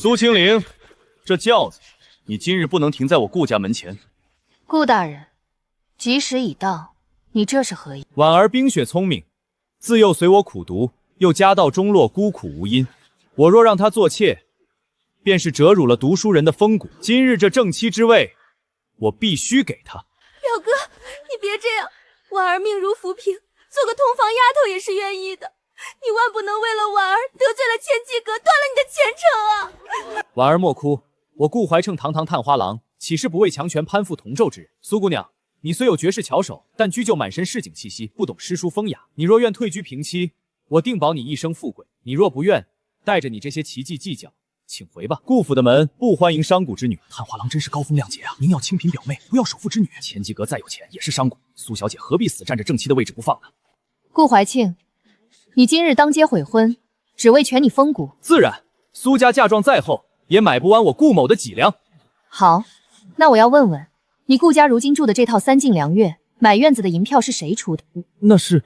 苏清灵，这轿子你今日不能停在我顾家门前。顾大人，吉时已到，你这是何意？婉儿冰雪聪明，自幼随我苦读，又家道中落，孤苦无因。我若让她做妾，便是折辱了读书人的风骨。今日这正妻之位，我必须给她。表哥，你别这样，婉儿命如浮萍，做个通房丫头也是愿意的。你万不能为了婉儿得罪了千机阁，断了你的前程啊！婉儿莫哭，我顾怀称堂堂探花郎，岂是不为强权攀附铜咒之人？苏姑娘，你虽有绝世巧手，但居就满身市井气息，不懂诗书风雅。你若愿退居平妻，我定保你一生富贵；你若不愿，带着你这些奇技技巧，请回吧。顾府的门不欢迎商贾之女。探花郎真是高风亮节啊！您要清贫表妹，不要首富之女。千机阁再有钱，也是商贾。苏小姐何必死占着正妻的位置不放呢？顾怀庆，你今日当街悔婚，只为全你风骨？自然，苏家嫁妆再厚，也买不完我顾某的脊梁。好，那我要问问，你顾家如今住的这套3进2月买院子的银票是谁出的？那是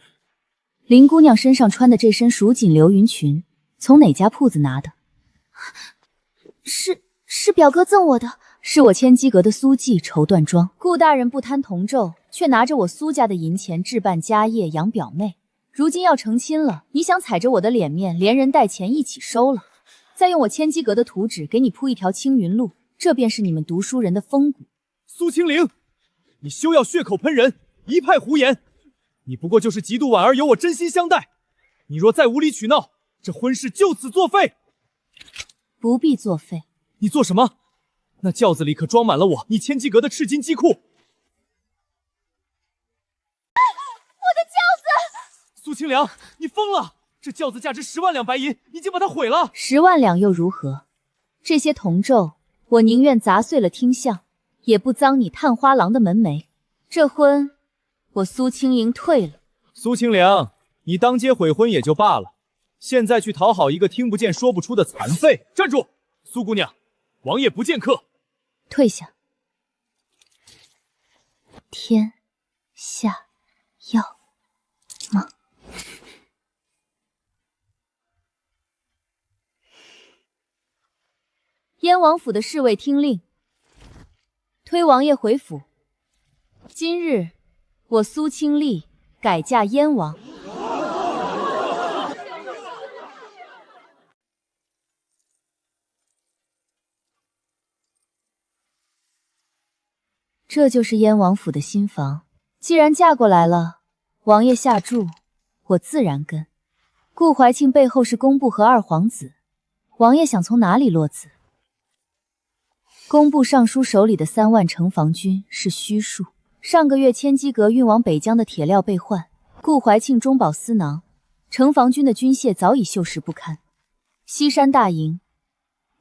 林姑娘身上穿的这身蜀锦流云裙，从哪家铺子拿的？是表哥赠我的，是我千机阁的苏记绸缎庄。顾大人不贪铜咒，却拿着我苏家的银钱置办家业养表妹。如今要成亲了，你想踩着我的脸面，连人带钱一起收了，再用我千机阁的图纸给你铺一条青云路，这便是你们读书人的风骨。苏清灵，你休要血口喷人，一派胡言！你不过就是嫉妒婉儿有我真心相待。你若再无理取闹，这婚事就此作废。不必作废。你做什么？那轿子里可装满了你千机阁的赤金金库。苏清凉，你疯了！这轿子价值10万两白银，你竟把它毁了！10万两又如何？这些铜咒，我宁愿砸碎了听相，也不脏你探花郎的门楣。这婚，我苏清灵退了。苏清凉，你当街悔婚也就罢了，现在去讨好一个听不见说不出的残废！站住！苏姑娘，王爷不见客。退下。天下要吗？燕王府的侍卫听令，推王爷回府。今日我苏清丽改嫁燕王。这就是燕王府的新房。既然嫁过来了，王爷下注，我自然跟。顾怀庆背后是工部和二皇子，王爷想从哪里落子？工部尚书手里的3万城防军是虚数。上个月千机阁运往北疆的铁料被换，顾怀庆中饱私囊，城防军的军械早已锈蚀不堪。西山大营，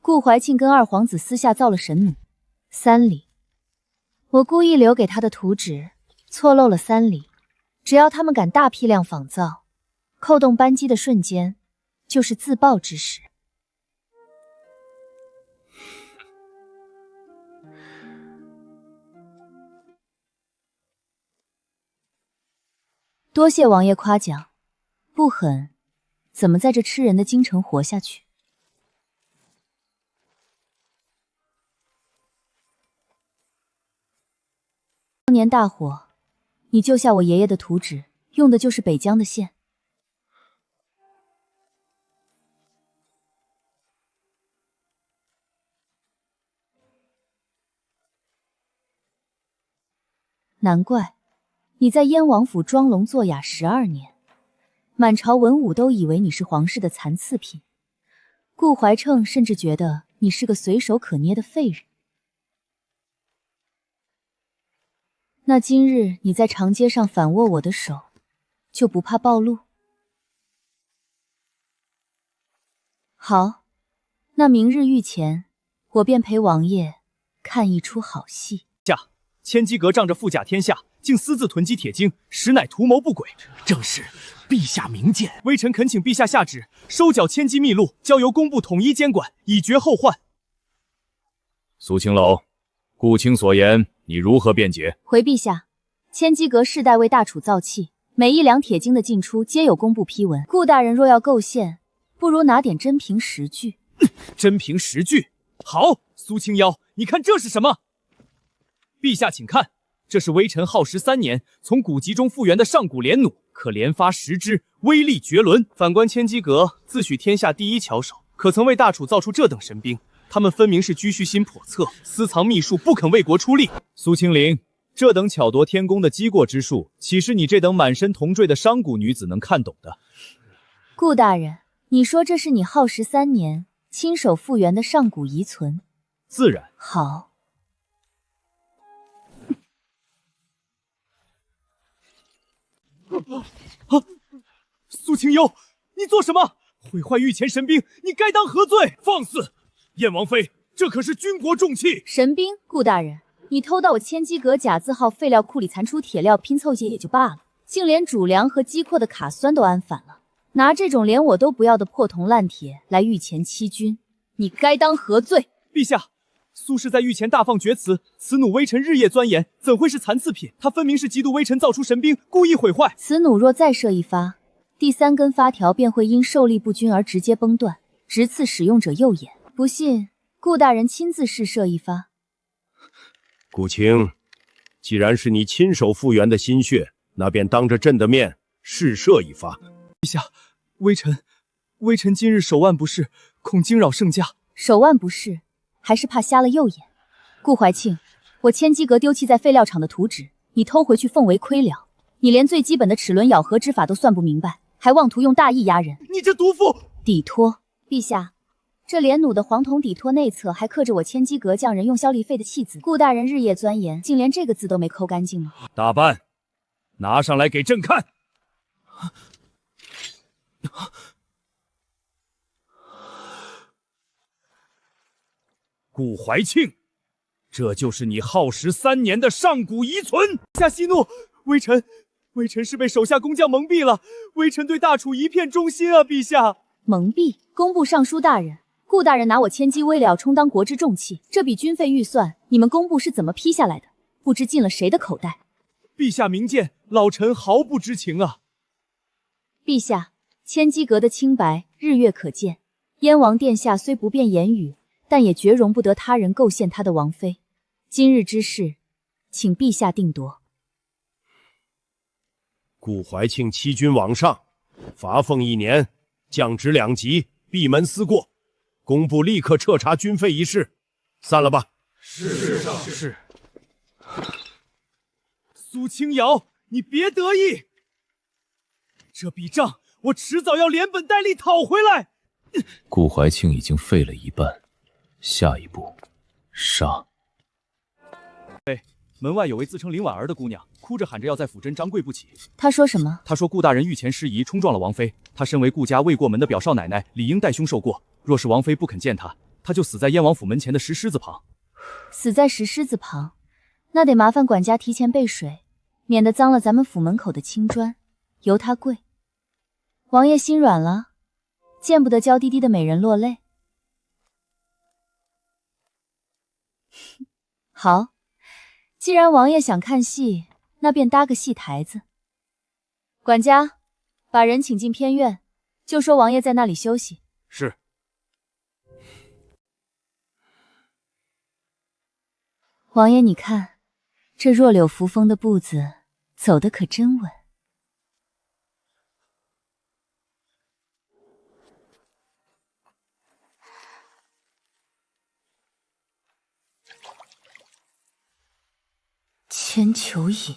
顾怀庆跟二皇子私下造了神弩3里，我故意留给他的图纸错漏了3里，只要他们敢大批量仿造，扣动扳机的瞬间，就是自爆之时。多谢王爷夸奖，不狠，怎么在这吃人的京城活下去？当年大火，你救下我爷爷的图纸，用的就是北疆的线。难怪你在燕王府装聋作哑12年，满朝文武都以为你是皇室的残次品。顾怀称甚至觉得你是个随手可捏的废人。那今日你在长街上反握我的手，就不怕暴露？好，那明日御前，我便陪王爷看一出好戏。千机阁仗着富甲天下，竟私自囤积铁精，实乃图谋不轨。正是陛下明鉴，微臣恳请陛下下旨，收缴千机秘录，交由工部统一监管，以绝后患。苏青楼，顾卿所言，你如何辩解？回陛下，千机阁世代为大储造器，每1两铁精的进出皆有工部批文。顾大人若要构陷，不如拿点真凭实据。真凭实据。好，苏清瑶，你看这是什么？陛下，请看，这是微臣耗时3年从古籍中复原的上古连弩，可连发10支，威力绝伦。反观千机阁，自诩天下第一巧手，可曾为大楚造出这等神兵？他们分明是居虚心叵测，私藏秘术，不肯为国出力。苏清灵，这等巧夺天工的机过之术，岂是你这等满身铜坠的商贾女子能看懂的？顾大人，你说这是你耗时3年亲手复原的上古遗存？自然。好。苏清幽，你做什么？毁坏御前神兵，你该当何罪？放肆！燕王妃，这可是军国重器。神兵，顾大人，你偷到我千机阁甲字号废料库里残出铁料拼凑些也就罢了，竟连主粮和机括的卡酸都安反了，拿这种连我都不要的破铜烂铁来御前欺君，你该当何罪？陛下，苏氏在御前大放厥词，此弩微臣日夜钻研，怎会是残次品？他分明是嫉妒微臣造出神兵，故意毁坏。此弩若再射一发，第3根发条便会因受力不均而直接崩断，直刺使用者右眼。不信，顾大人亲自试射一发。顾青，既然是你亲手复原的心血，那便当着朕的面试射一发。陛下，微臣今日手腕不适，恐惊扰圣驾。手腕不适，还是怕瞎了右眼？顾怀庆，我千机阁丢弃在废料场的图纸，你偷回去奉为亏了。你连最基本的齿轮咬合之法都算不明白，还妄图用大义压人。你这毒妇！底托，陛下，这连弩的黄铜底托内侧还刻着我千机阁匠人用消力费的契字。顾大人日夜钻研，竟连这个字都没抠干净吗？大半，拿上来给朕看。顾怀庆，这就是你耗时3年的上古遗存。下息怒，微臣是被手下工匠蒙蔽了，微臣对大楚一片忠心啊，陛下。蒙蔽！工部尚书大人，顾大人拿我千机微料充当国之重器，这笔军费预算，你们工部是怎么批下来的？不知进了谁的口袋？陛下明鉴，老臣毫不知情啊。陛下，千机阁的清白日月可见，燕王殿下虽不便言语，但也绝容不得他人构陷他的王妃。今日之事，请陛下定夺。顾怀庆欺君罔上，罚俸1年，降职2级，闭门思过。工部立刻彻查军费一事，散了吧。是上是。苏清瑶，你别得意，这笔账我迟早要连本带利讨回来。顾怀庆已经废了一半，下一步杀。门外有位自称林婉儿的姑娘，哭着喊着要在府侦张贵不起。他说什么？他说顾大人御前失仪，冲撞了王妃，他身为顾家未过门的表少奶奶，理应代兄受过。若是王妃不肯见他，他就死在燕王府门前的石狮子旁。死在石狮子旁，那得麻烦管家提前备水，免得脏了咱们府门口的青砖，由他跪。王爷心软了，见不得娇滴滴的美人落泪。好，既然王爷想看戏，那便搭个戏台子。管家，把人请进偏院，就说王爷在那里休息。是。王爷，你看，这弱柳扶风的步子走得可真稳。千球饮。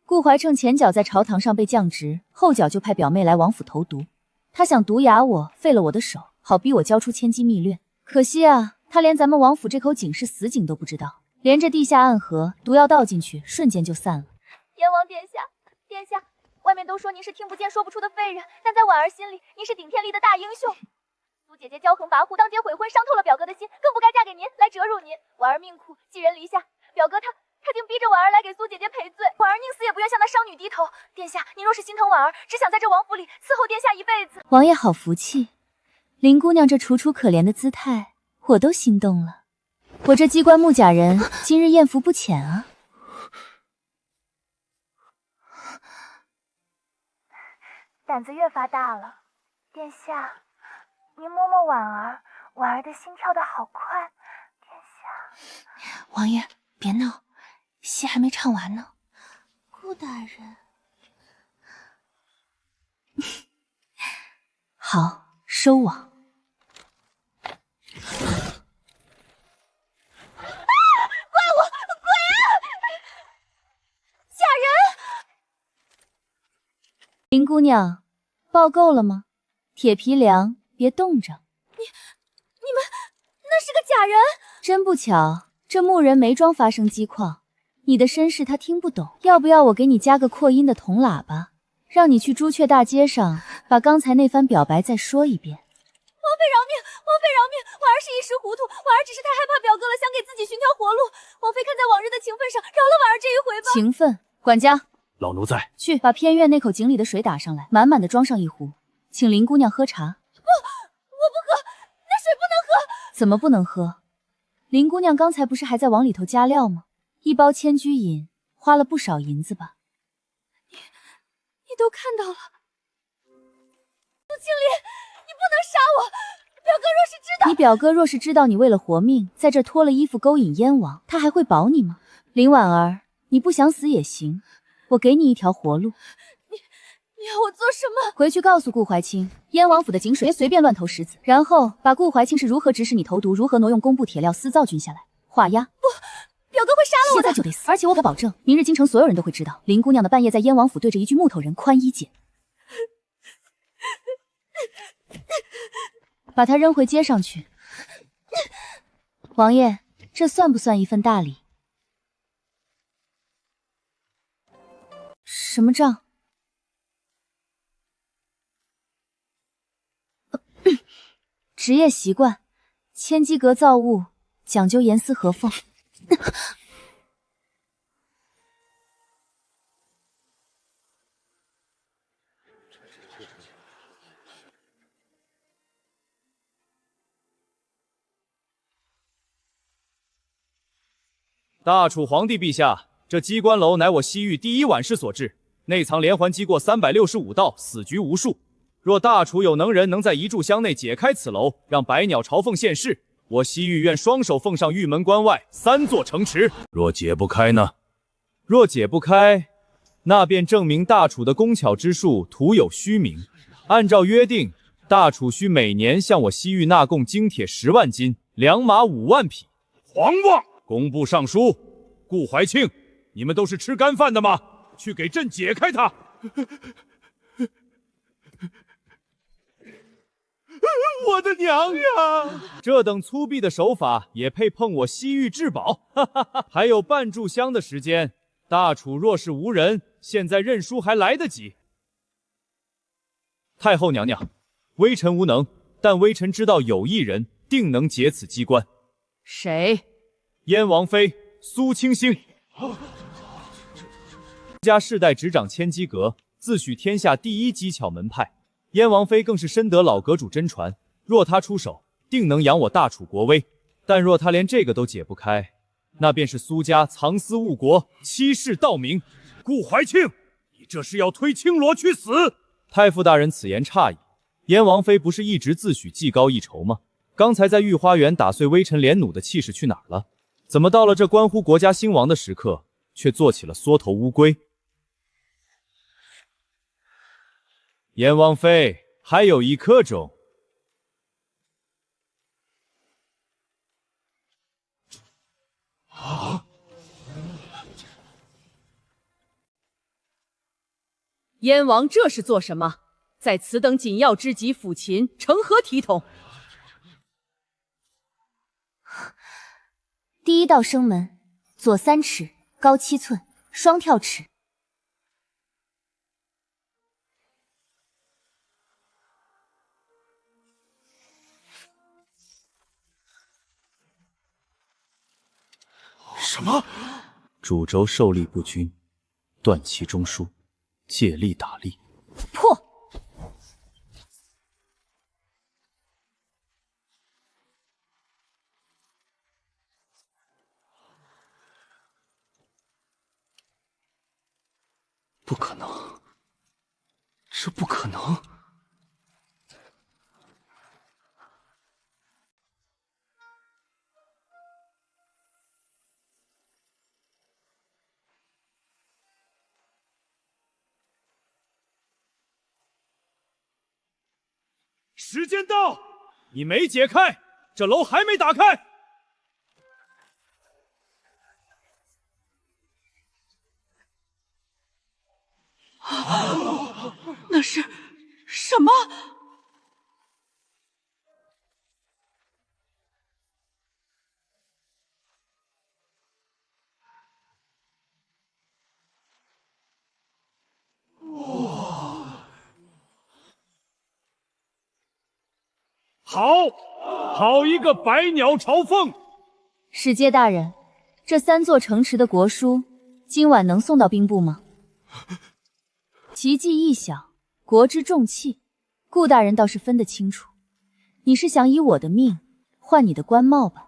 顾怀称前脚在朝堂上被降职，后脚就派表妹来王府投毒。他想毒哑我，废了我的手，好逼我交出千机密略。可惜啊，他连咱们王府这口井是死井都不知道，连着地下暗河，毒药倒进去，瞬间就散了。燕王殿下，殿下，外面都说您是听不见说不出的废人，但在婉儿心里，您是顶天立的大英雄。苏姐姐骄横跋扈，当街悔婚，伤透了表哥的心，更不该嫁给您来折辱您。婉儿命苦，寄人篱下，表哥他竟逼着婉儿来给苏姐姐赔罪，婉儿宁死也不愿向那商女低头。殿下，您若是心疼婉儿，只想在这王府里伺候殿下一辈子。王爷好福气，林姑娘这楚楚可怜的姿态，我都心动了。我这机关木甲人今日艳福不浅啊！胆子越发大了，殿下，您摸摸婉儿，婉儿的心跳得好快。殿下，王爷别闹，戏还没唱完呢。顾大人，好，收网。林姑娘，抱够了吗？铁皮凉，别冻着。你们那是个假人！真不巧，这牧人没装发声机框，你的身世他听不懂。要不要我给你加个扩音的铜喇叭，让你去朱雀大街上把刚才那番表白再说一遍？王妃饶命！王妃饶命！婉儿是一时糊涂，婉儿只是太害怕表哥了，想给自己寻条活路。王妃看在往日的情分上，饶了婉儿这一回吧。情分，管家。老奴在。去把偏院那口井里的水打上来，满满的装上一壶，请林姑娘喝茶。不，我不喝，那水不能喝。怎么不能喝？林姑娘刚才不是还在往里头加料吗？一包千居饮花了不少银子吧？你都看到了，苏清离，你不能杀我！表哥若是知道，你表哥若是知道你为了活命在这脱了衣服勾引燕王，他还会保你吗？林婉儿，你不想死也行。我给你一条活路。你要我做什么？回去告诉顾怀清，燕王府的井水别随便乱投石子，然后把顾怀清是如何指使你投毒，如何挪用工部铁料私造军下来，画押。不，表哥会杀了我的。现在就得死，而且我敢保证，明日京城所有人都会知道，林姑娘的半夜在燕王府对着一具木头人宽衣解。把他扔回街上去。王爷，这算不算一份大礼？什么账？职业习惯，千机阁造物讲究严丝合缝。大楚皇帝陛下，这机关楼乃我西域第一晚士所制，内藏连环机过365道，死局无数。若大楚有能人能在一炷香内解开此楼，让百鸟朝凤现世，我西域愿双手奉上玉门关外3座城池。若解不开呢？若解不开，那便证明大楚的工巧之术徒有虚名。按照约定，大楚需每年向我西域纳贡精铁10万斤，良马5万匹。狂妄！工部尚书顾怀庆，你们都是吃干饭的吗？去给朕解开他！我的娘呀！这等粗鄙的手法也配碰我西域至宝？哈哈哈！还有半炷香的时间，大楚若是无人，现在认输还来得及。太后娘娘，微臣无能，但微臣知道有一人定能解此机关。谁？燕王妃苏清星。家世代执掌千机阁，自诩天下第一机巧门派。燕王妃更是深得老阁主真传，若她出手，定能扬我大楚国威。但若她连这个都解不开，那便是苏家藏私误国，欺世盗名。顾怀庆，你这是要推青罗去死！太傅大人此言差矣，燕王妃不是一直自诩技高一筹吗？刚才在御花园打碎微臣连弩的气势去哪儿了？怎么到了这关乎国家兴亡的时刻，却做起了缩头乌龟？燕王妃还有一颗种。燕王这是做什么？在此等紧要之极抚琴，成何体统？第一道生门，左3尺，高7寸，双跳尺。什么？主轴受力不均，断其中枢，借力打力。破！不可能，这不可能！时间到，你没解开，这楼还没打开。那是什么？好一个百鸟朝凤！使节大人，这3座城池的国书，今晚能送到兵部吗？奇迹一小，国之重器，顾大人倒是分得清楚。你是想以我的命换你的官帽吧？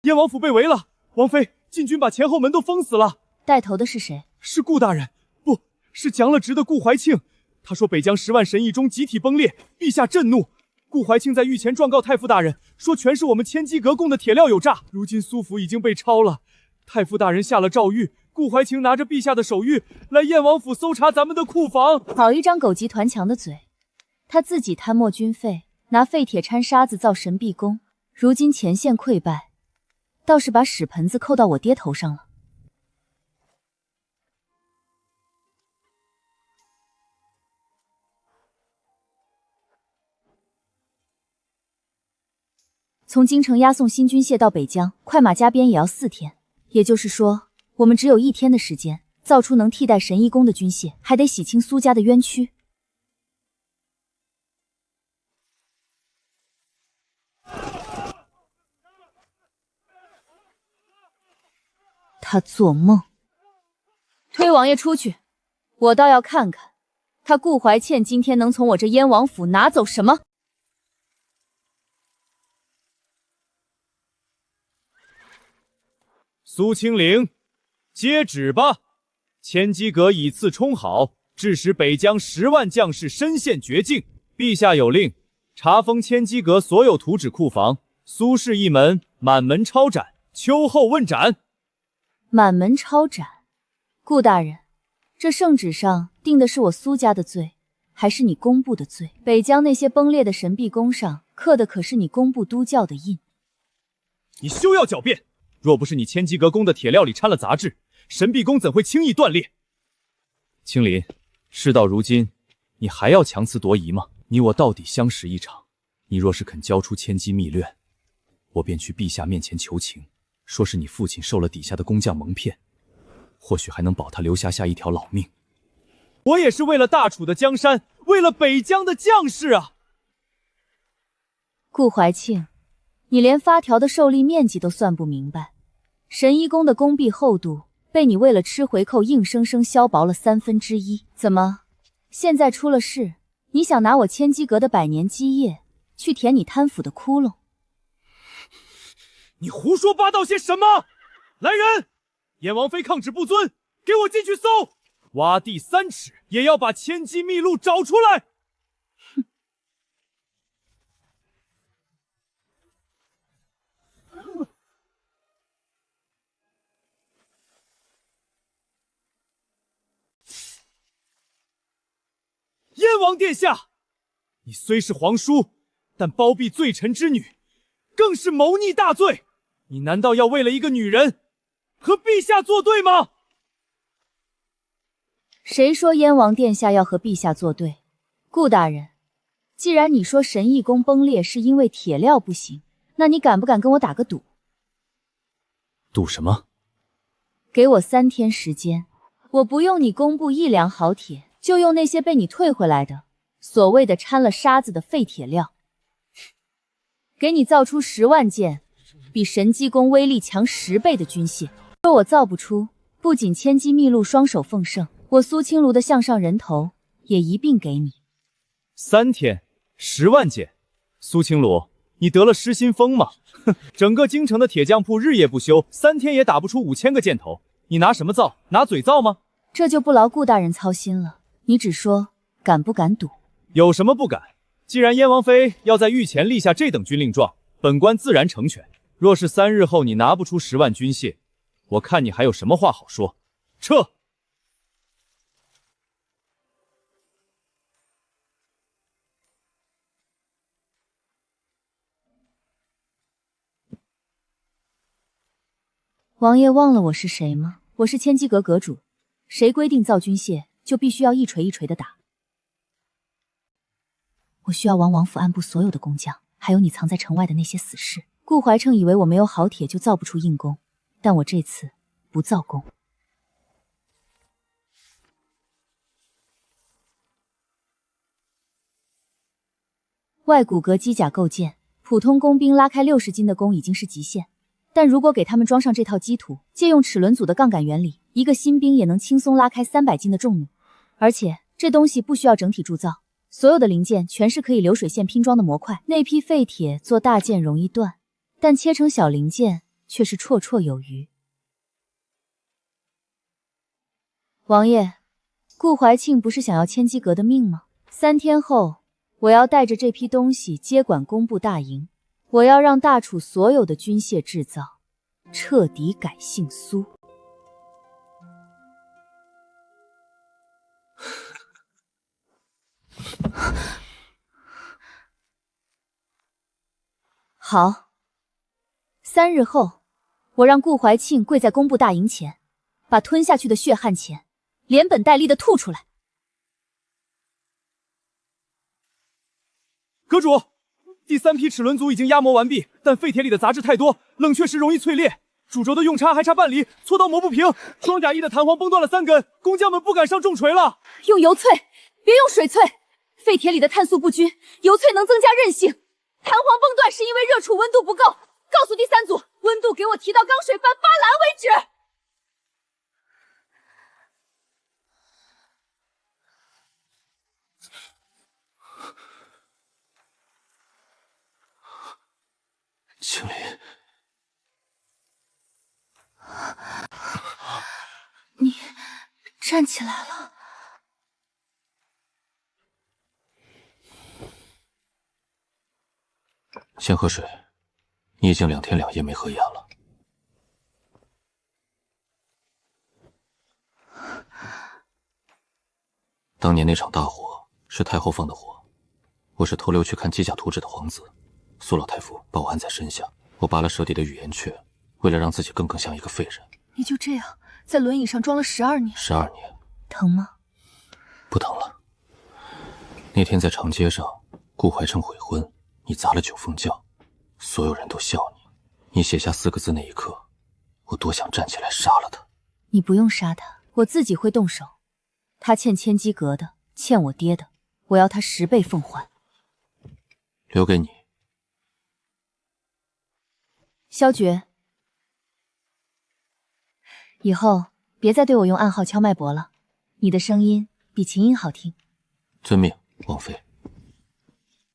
燕王府被围了，王妃，禁军把前后门都封死了。带头的是谁？是顾大人，不是降了职的顾怀庆。他说北疆10万神医中集体崩裂，陛下震怒。顾怀庆在御前状告太傅大人，说全是我们千机阁供的铁料有诈。如今苏府已经被抄了，太傅大人下了诏狱，顾怀庆拿着陛下的手谕来燕王府搜查咱们的库房。好一张狗急团强的嘴！他自己贪没军费，拿废铁掺沙子造神臂弓，如今前线溃败，倒是把屎盆子扣到我爹头上了。从京城押送新军械到北疆，快马加鞭也要4天。也就是说，我们只有1天的时间，造出能替代神医宫的军械，还得洗清苏家的冤屈。他做梦！推王爷出去，我倒要看看他顾怀倩今天能从我这燕王府拿走什么。苏清陵，接旨吧！千机阁以次充好，致使北疆10万将士身陷绝境。陛下有令，查封千机阁所有图纸库房，苏氏一门满门抄斩，秋后问斩。满门抄斩，顾大人，这圣旨上定的是我苏家的罪，还是你工部的罪？北疆那些崩裂的神臂弓上刻的可是你工部督教的印。你休要狡辩！若不是你千机阁宫的铁料里掺了杂质，神臂弓怎会轻易断裂？青林，事到如今，你还要强词夺疑吗？你我到底相识一场，你若是肯交出千机密略，我便去陛下面前求情，说是你父亲受了底下的工匠蒙骗，或许还能保他留下一条老命。我也是为了大楚的江山，为了北疆的将士啊！顾怀庆，你连发条的受力面积都算不明白，神医宫的宫壁厚度被你为了吃回扣硬生生削薄了1/3。怎么，现在出了事，你想拿我千机阁的100年基业去填你贪腐的窟窿？你胡说八道些什么？来人，燕王妃抗旨不遵，给我进去搜，挖地3尺也要把千机密录找出来。燕王殿下，你虽是皇叔，但包庇罪臣之女，更是谋逆大罪。你难道要为了一个女人和陛下作对吗？谁说燕王殿下要和陛下作对？顾大人，既然你说神翼宫崩裂是因为铁料不行，那你敢不敢跟我打个赌？赌什么？给我3天时间，我不用你工部1两好铁，就用那些被你退回来的所谓的掺了沙子的废铁料，给你造出10万件比神机宫威力强10倍的军械。若我造不出，不仅千机密录双手奉圣，我苏清庐的项上人头也一并给你。3天10万件，苏清庐，你得了失心疯吗？哼，整个京城的铁匠铺日夜不休，3天也打不出5000个箭头，你拿什么造？拿嘴造吗？这就不劳顾大人操心了，你只说敢不敢赌？有什么不敢？既然燕王妃要在御前立下这等军令状，本官自然成全。若是3日后你拿不出10万军械，我看你还有什么话好说。撤！王爷忘了我是谁吗？我是千机阁阁主，谁规定造军械就必须要一锤一锤的打。我需要王府暗部所有的工匠，还有你藏在城外的那些死士。顾怀称以为我没有好铁就造不出硬弓，但我这次不造弓。外骨骼机甲构件，普通工兵拉开60斤的弓已经是极限，但如果给他们装上这套基图，借用齿轮组的杠杆原理，一个新兵也能轻松拉开300斤的重弩。而且这东西不需要整体铸造，所有的零件全是可以流水线拼装的模块。那批废铁做大件容易断，但切成小零件却是绰绰有余。王爷，顾怀庆不是想要千机阁的命吗？3天后，我要带着这批东西接管工部大营，我要让大楚所有的军械制造彻底改姓苏。好，3日后，我让顾怀庆跪在工部大营前，把吞下去的血汗钱连本带利的吐出来。阁主，第3批齿轮组已经压磨完毕，但废铁里的杂质太多，冷却时容易淬裂。主轴的用叉还差半厘，锉刀磨不平。装甲衣的弹簧崩断了3根，工匠们不敢上重锤了。用油淬，别用水淬。废铁里的碳素不均，油淬能增加韧性。弹簧崩断是因为热处温度不够，告诉第3组，温度给我提到钢水般发蓝为止。青林，你站起来了。先喝水，你已经2天2夜没合眼了。当年那场大火是太后放的火，我是偷溜去看机甲图纸的皇子。苏老太傅把我按在身下，我拔了舌底的语言雀，为了让自己更像一个废人。你就这样在轮椅上装了12年？12年。疼吗？不疼了。那天在长街上，顾怀成悔婚，你砸了9凤轿，所有人都笑你。你写下4个字那一刻，我多想站起来杀了他。你不用杀他，我自己会动手。他欠千机阁的，欠我爹的，我要他10倍奉还。留给你。萧绝，以后别再对我用暗号敲脉搏了，你的声音比琴音好听。遵命，王妃。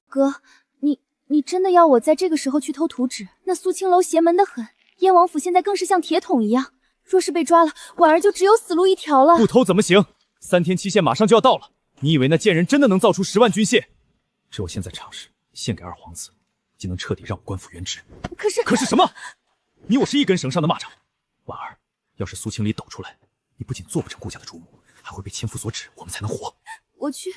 哥，你真的要我在这个时候去偷图纸？那苏青楼邪门的很，燕王府现在更是像铁桶一样，若是被抓了，婉儿就只有死路一条了。不偷怎么行？3天期限马上就要到了，你以为那贱人真的能造出10万军械？只有现在尝试献给2皇子，既能彻底让我官复原职。可是什么？你我是一根绳上的蚂蚱。婉儿，要是苏青离抖出来，你不仅做不成顾家的主母，还会被千夫所指，我们才能活。我去，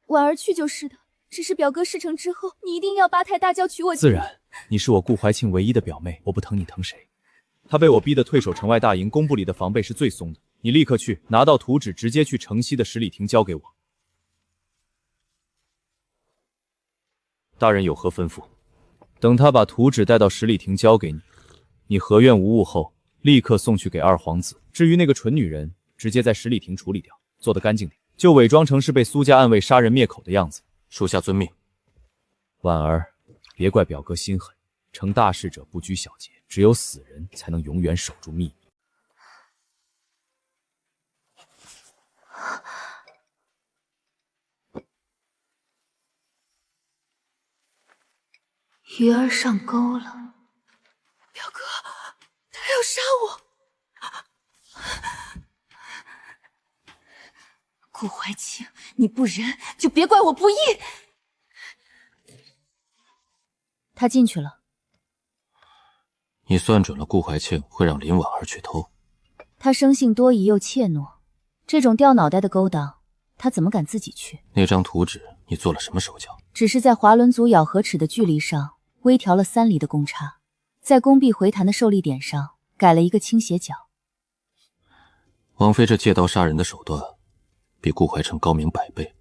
婉儿去就是的。只是表哥事成之后，你一定要八抬大轿娶我。自然，你是我顾怀庆唯一的表妹，我不疼你疼谁？他被我逼得退守城外大营，工部里的防备是最松的。你立刻去拿到图纸，直接去城西的十里亭交给我。大人有何吩咐？等他把图纸带到十里亭交给你，你合院无误后，立刻送去给2皇子。至于那个蠢女人，直接在十里亭处理掉，做得干净点，就伪装成是被苏家暗卫杀人灭口的样子。属下遵命。婉儿，别怪表哥心狠，成大事者不拘小节，只有死人才能永远守住秘密。鱼儿上钩了，表哥，他要杀我！顾怀清，你不仁，就别怪我不义。他进去了。你算准了顾怀庆会让林婉儿去偷。他生性多疑又怯懦，这种掉脑袋的勾当，他怎么敢自己去？那张图纸你做了什么手脚？只是在滑轮组咬合齿的距离上微调了3厘的公差，在弓臂回弹的受力点上改了一个倾斜角。王妃这借刀杀人的手段，比顾怀成高明100倍。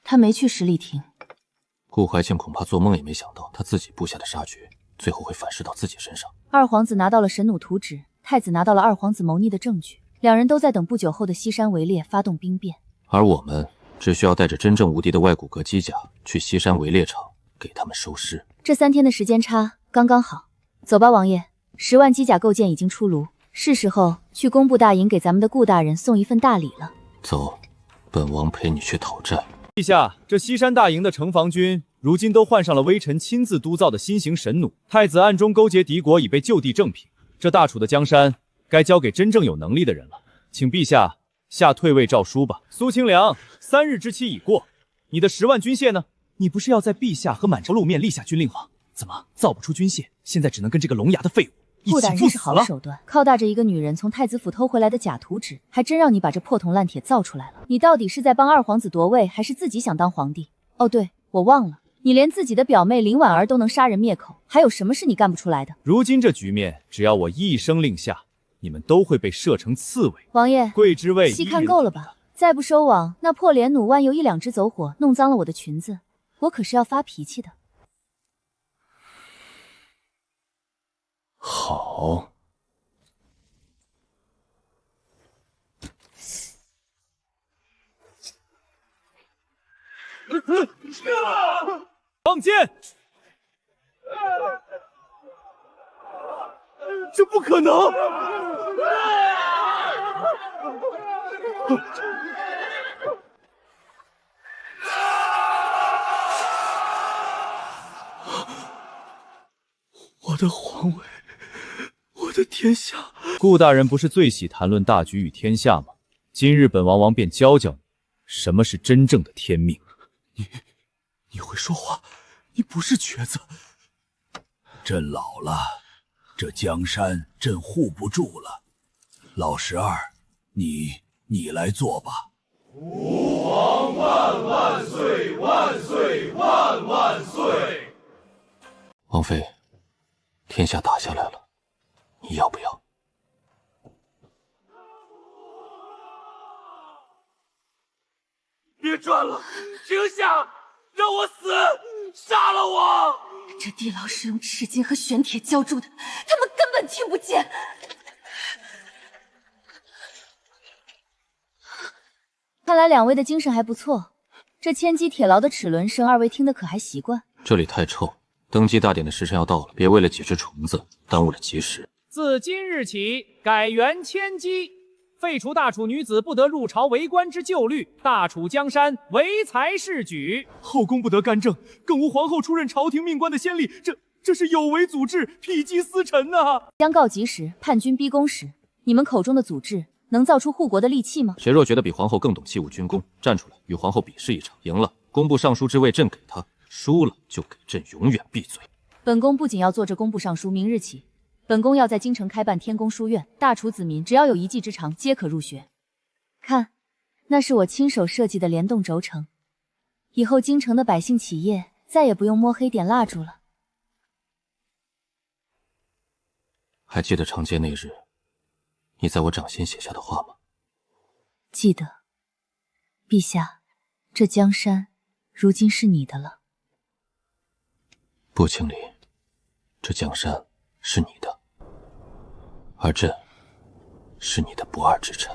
他没去十里亭。顾怀庆恐怕做梦也没想到，他自己布下的杀局，最后会反噬到自己身上。二皇子拿到了神弩图纸，太子拿到了二皇子谋逆的证据，两人都在等不久后的西山围猎发动兵变。而我们只需要带着真正无敌的外骨骼机甲去西山围猎场，给他们收尸。这3天的时间差刚刚好。走吧，王爷，10万机甲构件已经出炉，是时候去工部大营给咱们的顾大人送一份大礼了。走，本王陪你去讨债。陛下，这西山大营的城防军如今都换上了微臣亲自督造的新型神弩，太子暗中勾结敌国，已被就地正平。这大楚的江山该交给真正有能力的人了，请陛下下退位诏书吧。苏清凉，3日之期已过，你的10万军械呢？你不是要在陛下和满朝露面立下军令吗？怎么造不出军械？现在只能跟这个聋哑的废物一起赴死了。好手段，靠大着一个女人从太子府偷回来的假图纸，还真让你把这破铜烂铁造出来了。你到底是在帮二皇子夺位，还是自己想当皇帝？哦，对，我忘了，你连自己的表妹林婉儿都能杀人灭口，还有什么是你干不出来的？如今这局面，只要我一声令下，你们都会被射成刺猬。王爷，贵之位戏看够了吧？再不收网，那破莲弩万有1-2只走火，弄脏了我的裙子，我可是要发脾气的。好。放箭！这不可能！我的皇位，我的天下。顾大人不是最喜谈论大局与天下吗？今日本王便教教你，什么是真正的天命。你会说话，你不是瘸子。朕老了，这江山朕护不住了。老12，你来做吧。吾皇万万岁，万岁，万万岁！王妃，天下打下来了，你要不要？别转了，停下，让我死，杀了我！这地牢是用赤金和玄铁浇筑的，他们根本听不见。看来2位的精神还不错，这千机铁牢的齿轮声，2位听得可还习惯？这里太臭，登基大典的时辰要到了，别为了几只虫子耽误了吉时。自今日起，改元千机，废除大楚女子不得入朝为官之旧律，大楚江山唯才是举。后宫不得干政，更无皇后出任朝廷命官的先例，这是有违祖制，否极司臣呐！将告急时，叛军逼宫时，你们口中的祖制能造出护国的利器吗？谁若觉得比皇后更懂器物军功，站出来与皇后比试一场，赢了工部尚书之位朕给他，输了就给朕永远闭嘴。本宫不仅要做这工部尚书，明日起，本宫要在京城开办天宫书院，大楚子民只要有1技之长，皆可入学。看，那是我亲手设计的联动轴承，以后京城的百姓企业再也不用摸黑点蜡烛了。还记得长街那日，你在我掌心写下的话吗？记得。陛下，这江山如今是你的了。不，清离，这江山是你的，而朕是你的不二之臣。